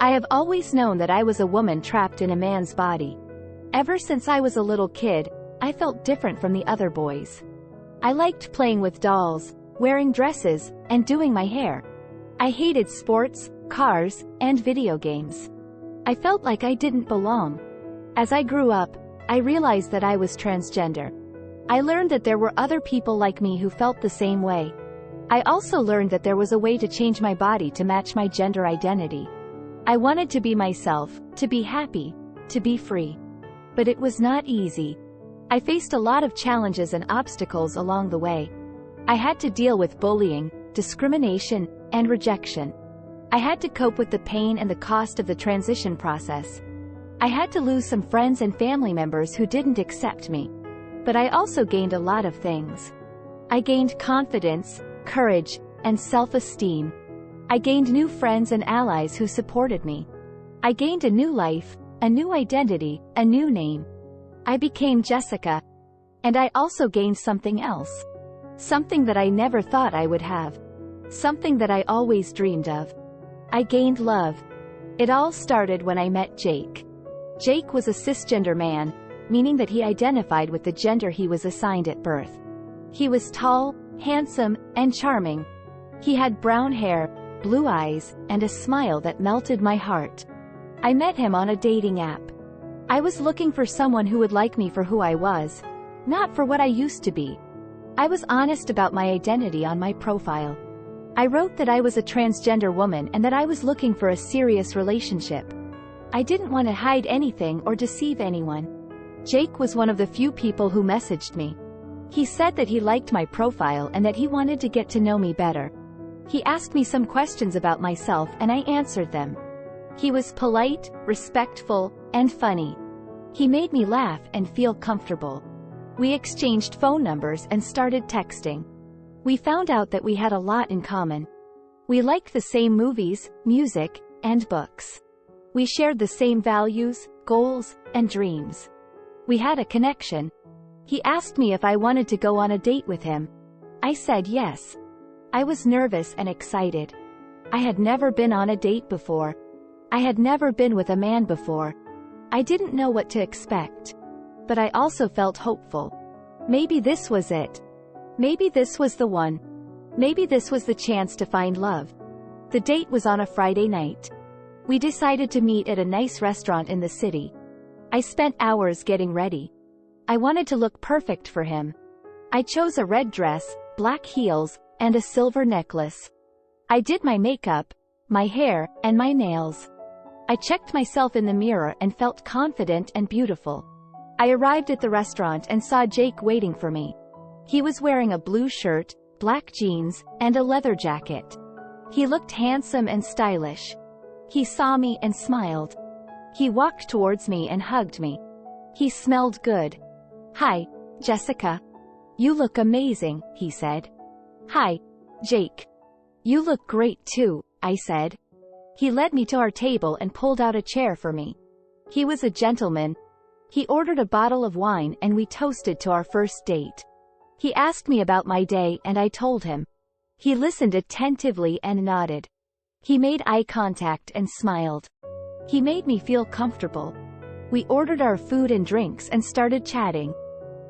I have always known that I was a woman trapped in a man's body. Ever since I was a little kid, I felt different from the other boys. I liked playing with dolls, wearing dresses, and doing my hair. I hated sports, cars, and video games. I felt like I didn't belong. As I grew up, I realized that I was transgender. I learned that there were other people like me who felt the same way. I also learned that there was a way to change my body to match my gender identity. I wanted to be myself, to be happy, to be free. But it was not easy. I faced a lot of challenges and obstacles along the way. I had to deal with bullying, discrimination, and rejection. I had to cope with the pain and the cost of the transition process. I had to lose some friends and family members who didn't accept me. But I also gained a lot of things. I gained confidence, courage, and self-esteem. I gained new friends and allies who supported me. I gained a new life, a new identity, a new name. I became Jessica. And I also gained something else. Something that I never thought I would have. Something that I always dreamed of. I gained love. It all started when I met Jake. Jake was a cisgender man, meaning that he identified with the gender he was assigned at birth. He was tall, handsome, and charming. He had brown hair, blue eyes, and a smile that melted my heart. I met him on a dating app. I was looking for someone who would like me for who I was, not for what I used to be. I was honest about my identity on my profile. I wrote that I was a transgender woman and that I was looking for a serious relationship. I didn't want to hide anything or deceive anyone. Jake was one of the few people who messaged me. He said that he liked my profile and that he wanted to get to know me better. He asked me some questions about myself and I answered them. He was polite, respectful, and funny. He made me laugh and feel comfortable. We exchanged phone numbers and started texting. We found out that we had a lot in common. We liked the same movies, music, and books. We shared the same values, goals, and dreams. We had a connection. He asked me if I wanted to go on a date with him. I said yes. I was nervous and excited. I had never been on a date before. I had never been with a man before. I didn't know what to expect. But I also felt hopeful. Maybe this was it. Maybe this was the one. Maybe this was the chance to find love. The date was on a Friday night. We decided to meet at a nice restaurant in the city. I spent hours getting ready. I wanted to look perfect for him. I chose a red dress, black heels, and a silver necklace. I did my makeup, my hair, and my nails. I checked myself in the mirror and felt confident and beautiful. I arrived at the restaurant and saw Jake waiting for me. He was wearing a blue shirt, black jeans, and a leather jacket. He looked handsome and stylish. He saw me and smiled. He walked towards me and hugged me. He smelled good. "Hi, Jessica. You look amazing," he said. "Hi, Jake. You look great too," I said. He led me to our table and pulled out a chair for me. He was a gentleman. He ordered a bottle of wine and we toasted to our first date. He asked me about my day and I told him. He listened attentively and nodded. He made eye contact and smiled. He made me feel comfortable. We ordered our food and drinks and started chatting.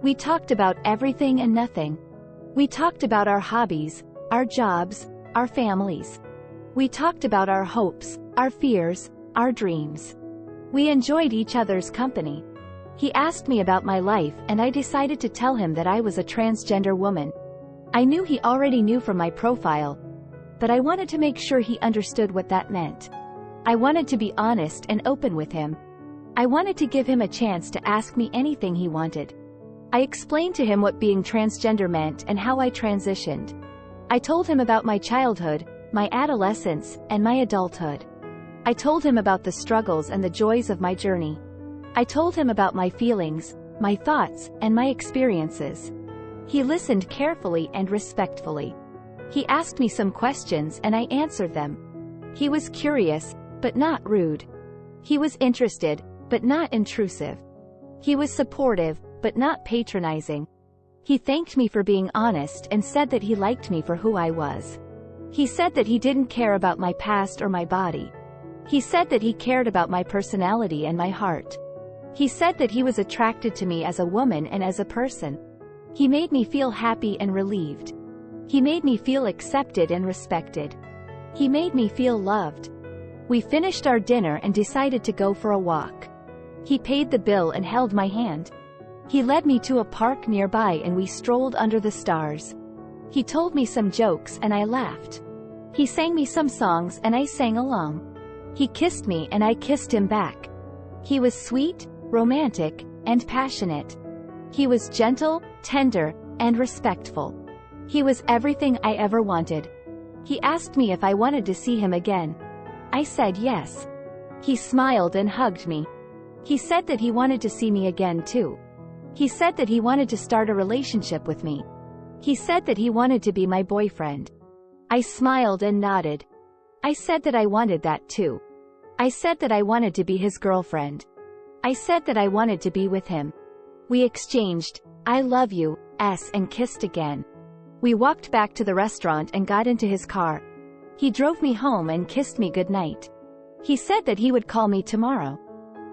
We talked about everything and nothing. We talked about our hobbies, our jobs, our families. We talked about our hopes, our fears, our dreams. We enjoyed each other's company. He asked me about my life and I decided to tell him that I was a transgender woman. I knew he already knew from my profile, but I wanted to make sure he understood what that meant. I wanted to be honest and open with him. I wanted to give him a chance to ask me anything he wanted. I explained to him what being transgender meant and how I transitioned. I told him about my childhood, my adolescence, and my adulthood. I told him about the struggles and the joys of my journey. I told him about my feelings, my thoughts, and my experiences. He listened carefully and respectfully. He asked me some questions and I answered them. He was curious, but not rude. He was interested, but not intrusive. He was supportive, but not patronizing. He thanked me for being honest and said that he liked me for who I was. He said that he didn't care about my past or my body. He said that he cared about my personality and my heart. He said that he was attracted to me as a woman and as a person. He made me feel happy and relieved. He made me feel accepted and respected. He made me feel loved. We finished our dinner and decided to go for a walk. He paid the bill and held my hand. He led me to a park nearby and we strolled under the stars. He told me some jokes and I laughed. He sang me some songs and I sang along. He kissed me and I kissed him back. He was sweet, romantic, and passionate. He was gentle, tender, and respectful. He was everything I ever wanted. He asked me if I wanted to see him again. I said yes. He smiled and hugged me. He said that he wanted to see me again too. He said that he wanted to start a relationship with me. He said that he wanted to be my boyfriend. I smiled and nodded. I said that I wanted that too. I said that I wanted to be his girlfriend. I said that I wanted to be with him. We exchanged, "I love you," and kissed again. We walked back to the restaurant and got into his car. He drove me home and kissed me goodnight. He said that he would call me tomorrow.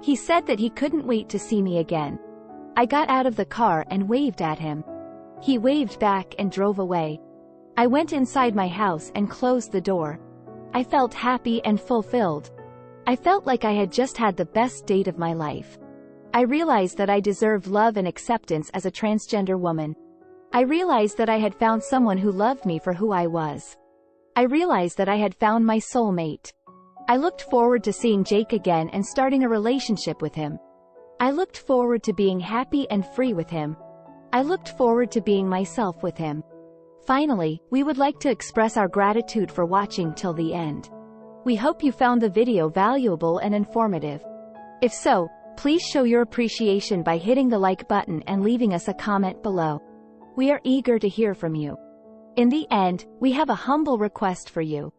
He said that he couldn't wait to see me again. I got out of the car and waved at him. He waved back and drove away. I went inside my house and closed the door. I felt happy and fulfilled. I felt like I had just had the best date of my life. I realized that I deserved love and acceptance as a transgender woman. I realized that I had found someone who loved me for who I was. I realized that I had found my soulmate. I looked forward to seeing Jake again and starting a relationship with him. I looked forward to being happy and free with him. I looked forward to being myself with him. Finally, we would like to express our gratitude for watching till the end. We hope you found the video valuable and informative. If so, please show your appreciation by hitting the like button and leaving us a comment below. We are eager to hear from you. In the end, we have a humble request for you.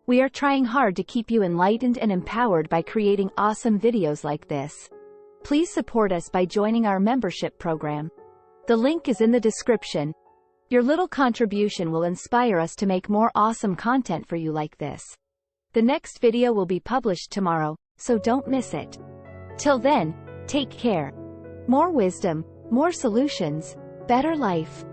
We are trying hard to keep you enlightened and empowered by creating awesome videos like this. Please support us by joining our membership program. The link is in the description. Your little contribution will inspire us to make more awesome content for you like this. The next video will be published tomorrow, so don't miss it. Till then, take care. More wisdom, more solutions, better life.